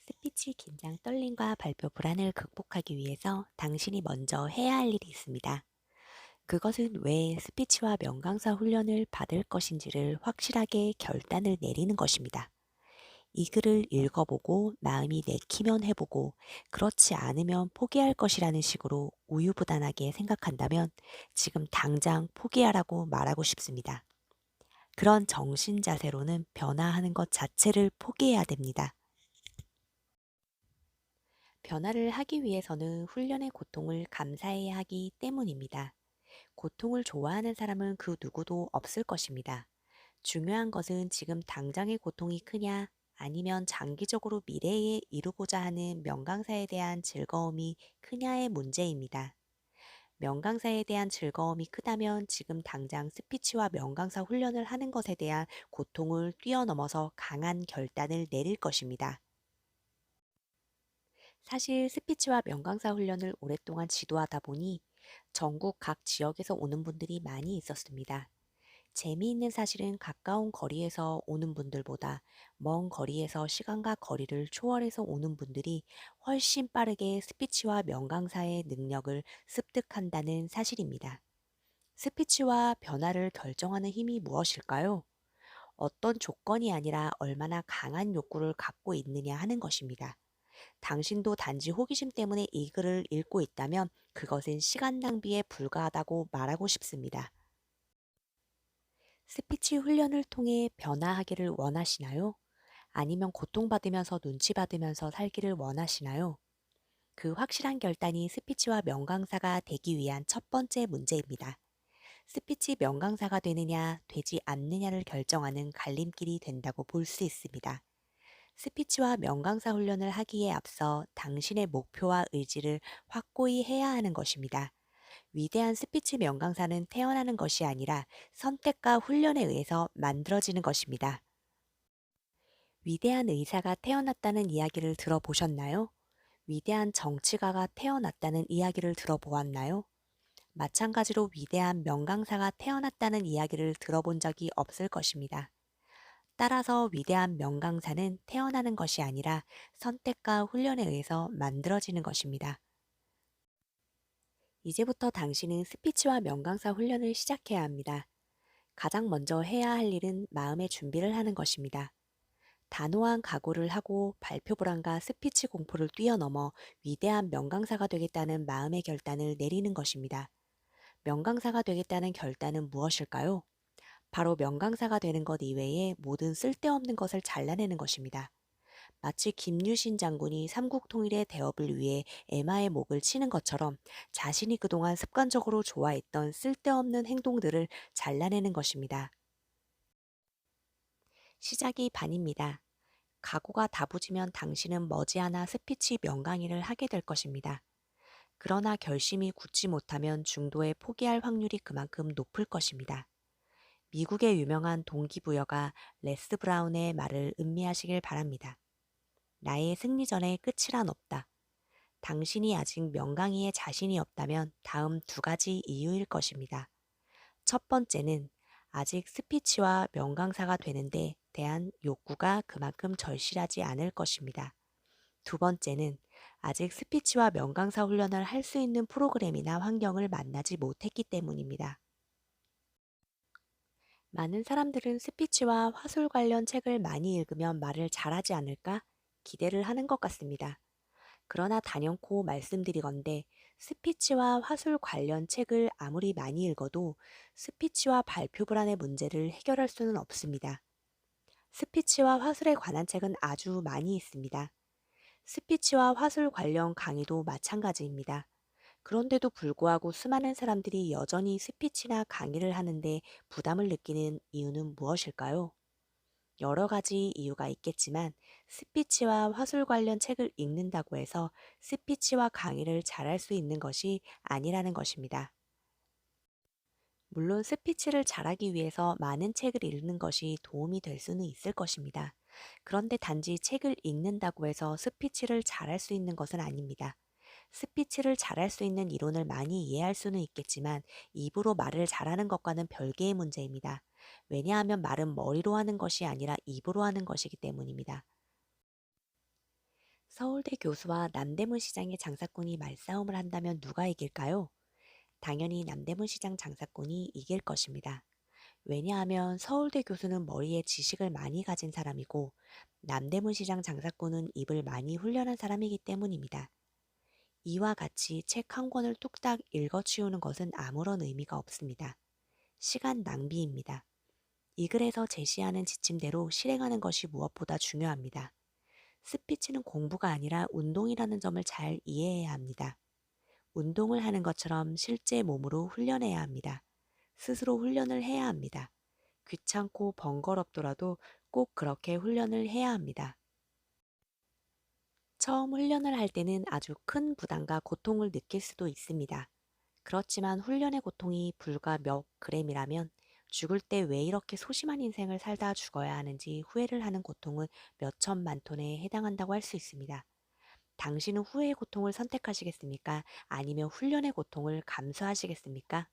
스피치 긴장 떨림과 발표 불안을 극복하기 위해서 당신이 먼저 해야 할 일이 있습니다. 그것은 왜 스피치와 명강사 훈련을 받을 것인지를 확실하게 결단을 내리는 것입니다. 이 글을 읽어보고 마음이 내키면 해보고 그렇지 않으면 포기할 것이라는 식으로 우유부단하게 생각한다면 지금 당장 포기하라고 말하고 싶습니다. 그런 정신 자세로는 변화하는 것 자체를 포기해야 됩니다. 변화를 하기 위해서는 훈련의 고통을 감사해야 하기 때문입니다. 고통을 좋아하는 사람은 그 누구도 없을 것입니다. 중요한 것은 지금 당장의 고통이 크냐, 아니면 장기적으로 미래에 이루고자 하는 명강사에 대한 즐거움이 크냐의 문제입니다. 명강사에 대한 즐거움이 크다면 지금 당장 스피치와 명강사 훈련을 하는 것에 대한 고통을 뛰어넘어서 강한 결단을 내릴 것입니다. 사실 스피치와 명강사 훈련을 오랫동안 지도하다 보니 전국 각 지역에서 오는 분들이 많이 있었습니다. 재미있는 사실은 가까운 거리에서 오는 분들보다 먼 거리에서 시간과 거리를 초월해서 오는 분들이 훨씬 빠르게 스피치와 명강사의 능력을 습득한다는 사실입니다. 스피치와 변화를 결정하는 힘이 무엇일까요? 어떤 조건이 아니라 얼마나 강한 욕구를 갖고 있느냐 하는 것입니다. 당신도 단지 호기심 때문에 이 글을 읽고 있다면 그것은 시간 낭비에 불과하다고 말하고 싶습니다. 스피치 훈련을 통해 변화하기를 원하시나요? 아니면 고통받으면서 눈치 받으면서 살기를 원하시나요? 그 확실한 결단이 스피치와 명강사가 되기 위한 첫 번째 문제입니다. 스피치 명강사가 되느냐, 되지 않느냐를 결정하는 갈림길이 된다고 볼 수 있습니다. 스피치와 명강사 훈련을 하기에 앞서 당신의 목표와 의지를 확고히 해야 하는 것입니다. 위대한 스피치 명강사는 태어나는 것이 아니라 선택과 훈련에 의해서 만들어지는 것입니다. 위대한 의사가 태어났다는 이야기를 들어보셨나요? 위대한 정치가가 태어났다는 이야기를 들어보았나요? 마찬가지로 위대한 명강사가 태어났다는 이야기를 들어본 적이 없을 것입니다. 따라서 위대한 명강사는 태어나는 것이 아니라 선택과 훈련에 의해서 만들어지는 것입니다. 이제부터 당신은 스피치와 명강사 훈련을 시작해야 합니다. 가장 먼저 해야 할 일은 마음의 준비를 하는 것입니다. 단호한 각오를 하고 발표 불안과 스피치 공포를 뛰어넘어 위대한 명강사가 되겠다는 마음의 결단을 내리는 것입니다. 명강사가 되겠다는 결단은 무엇일까요? 바로 명강사가 되는 것 이외에 모든 쓸데없는 것을 잘라내는 것입니다. 마치 김유신 장군이 삼국 통일의 대업을 위해 에마의 목을 치는 것처럼 자신이 그동안 습관적으로 좋아했던 쓸데없는 행동들을 잘라내는 것입니다. 시작이 반입니다. 각오가 다부지면 당신은 머지않아 스피치 명강의를 하게 될 것입니다. 그러나 결심이 굳지 못하면 중도에 포기할 확률이 그만큼 높을 것입니다. 미국의 유명한 동기부여가 레스 브라운의 말을 음미하시길 바랍니다. 나의 승리전에 끝이란 없다. 당신이 아직 명강의에 자신이 없다면 다음 두 가지 이유일 것입니다. 첫 번째는 아직 스피치와 명강사가 되는데 대한 욕구가 그만큼 절실하지 않을 것입니다. 두 번째는 아직 스피치와 명강사 훈련을 할 수 있는 프로그램이나 환경을 만나지 못했기 때문입니다. 많은 사람들은 스피치와 화술 관련 책을 많이 읽으면 말을 잘하지 않을까 기대를 하는 것 같습니다. 그러나 단연코 말씀드리건대 스피치와 화술 관련 책을 아무리 많이 읽어도 스피치와 발표 불안의 문제를 해결할 수는 없습니다. 스피치와 화술에 관한 책은 아주 많이 있습니다. 스피치와 화술 관련 강의도 마찬가지입니다. 그런데도 불구하고 수많은 사람들이 여전히 스피치나 강의를 하는데 부담을 느끼는 이유는 무엇일까요? 여러 가지 이유가 있겠지만 스피치와 화술 관련 책을 읽는다고 해서 스피치와 강의를 잘할 수 있는 것이 아니라는 것입니다. 물론 스피치를 잘하기 위해서 많은 책을 읽는 것이 도움이 될 수는 있을 것입니다. 그런데 단지 책을 읽는다고 해서 스피치를 잘할 수 있는 것은 아닙니다. 스피치를 잘할 수 있는 이론을 많이 이해할 수는 있겠지만 입으로 말을 잘하는 것과는 별개의 문제입니다. 왜냐하면 말은 머리로 하는 것이 아니라 입으로 하는 것이기 때문입니다. 서울대 교수와 남대문 시장의 장사꾼이 말싸움을 한다면 누가 이길까요? 당연히 남대문 시장 장사꾼이 이길 것입니다. 왜냐하면 서울대 교수는 머리에 지식을 많이 가진 사람이고 남대문 시장 장사꾼은 입을 많이 훈련한 사람이기 때문입니다. 이와 같이 책 한 권을 뚝딱 읽어치우는 것은 아무런 의미가 없습니다. 시간 낭비입니다. 이 글에서 제시하는 지침대로 실행하는 것이 무엇보다 중요합니다. 스피치는 공부가 아니라 운동이라는 점을 잘 이해해야 합니다. 운동을 하는 것처럼 실제 몸으로 훈련해야 합니다. 스스로 훈련을 해야 합니다. 귀찮고 번거롭더라도 꼭 그렇게 훈련을 해야 합니다. 처음 훈련을 할 때는 아주 큰 부담과 고통을 느낄 수도 있습니다. 그렇지만 훈련의 고통이 불과 몇 그램이라면 죽을 때 왜 이렇게 소심한 인생을 살다 죽어야 하는지 후회를 하는 고통은 몇 천만 톤에 해당한다고 할 수 있습니다. 당신은 후회의 고통을 선택하시겠습니까? 아니면 훈련의 고통을 감수하시겠습니까?